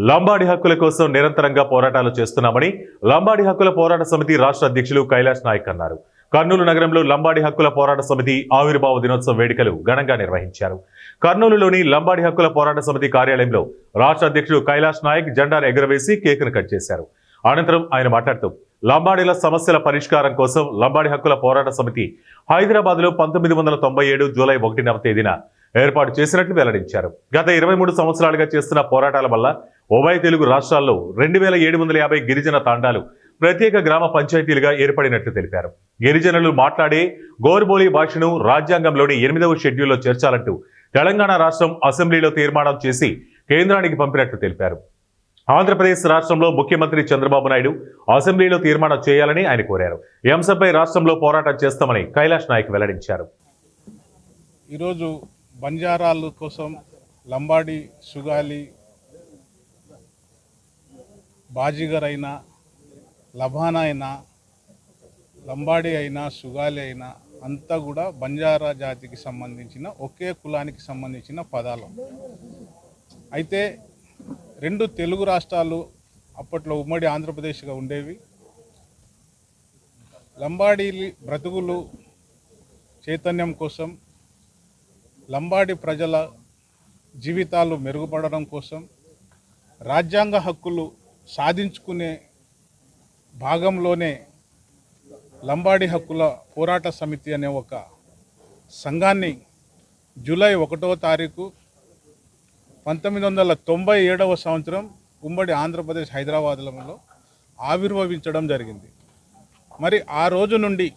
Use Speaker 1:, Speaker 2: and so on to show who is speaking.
Speaker 1: లంబాడి హక్కుల కోసం నిరంతరంగా పోరాటాలు చేస్తున్నామని లంబాడి హక్కుల పోరాట సమితి రాష్ట్ర అధ్యక్షులు కైలాష్ నాయక్ అన్నారు. కర్నూలు నగరంలో లంబాడి హక్కుల పోరాట సమితి ఆవిర్భావ దినోత్సవ వేడుకలు ఘనంగా నిర్వహించారు. కర్నూలులోని లంబాడి హక్కుల పోరాట సమితి కార్యాలయంలో రాష్ట్ర అధ్యక్షుడు కైలాష్ నాయక్ జెండాను ఎగురవేసి కేకును కట్ చేశారు. అనంతరం ఆయన మాట్లాడుతూ లంబాడీల సమస్యల పరిష్కారం కోసం లంబాడి హక్కుల పోరాట సమితి హైదరాబాద్లో 1997 జూలై 1వ తేదీన ఏర్పాటు చేసినట్లు వెల్లడించారు. గత 23 సంవత్సరాలుగా చేస్తున్న పోరాటాల వల్ల ఉభయ తెలుగు రాష్ట్రాల్లో 2750 గిరిజన తాండాలు ప్రత్యేక గ్రామ పంచాయతీలుగా ఏర్పడినట్లు తెలిపారు. గిరిజనులు మాట్లాడే గోర్బోలి భాషను రాజ్యాంగంలోని 8వ షెడ్యూల్లో చేర్చాలంటూ తెలంగాణ రాష్ట్రం అసెంబ్లీలో తీర్మానం చేసి కేంద్రానికి పంపినట్లు తెలిపారు. ఆంధ్రప్రదేశ్ రాష్ట్రంలో ముఖ్యమంత్రి చంద్రబాబు నాయుడు అసెంబ్లీలో తీర్మానం చేయాలని ఆయన కోరారు. ఈ అంశంపై రాష్ట్రంలో పోరాటం చేస్తామని కైలాష్ నాయక్ వెల్లడించారు.
Speaker 2: ఈరోజు బంజారాల కోసం లంబాడి, సుగాలి, బాజీగర్ అయినా, లబానా అయినా, లంబాడి అయినా, సుగాలి అయినా అంతా కూడా బంజారా జాతికి సంబంధించిన ఒకే కులానికి సంబంధించిన పదాలు. అయితే రెండు తెలుగు రాష్ట్రాలు అప్పట్లో ఉమ్మడి ఆంధ్రప్రదేశ్గా ఉండేవి. లంబాడీ బ్రతుకులు చైతన్యం కోసం, లంబాడి ప్రజల జీవితాలు మెరుగుపడడం కోసం, రాజ్యాంగ హక్కులు సాధించుకునే భాగంలోనే లంబాడి హక్కుల పోరాట సమితి అనే ఒక సంఘాన్ని జూలై 1వ తారీఖు 1997వ సంవత్సరం ఉమ్మడి ఆంధ్రప్రదేశ్ హైదరాబాద్లో ఆవిర్భవించడం జరిగింది. మరి ఆ రోజు నుండి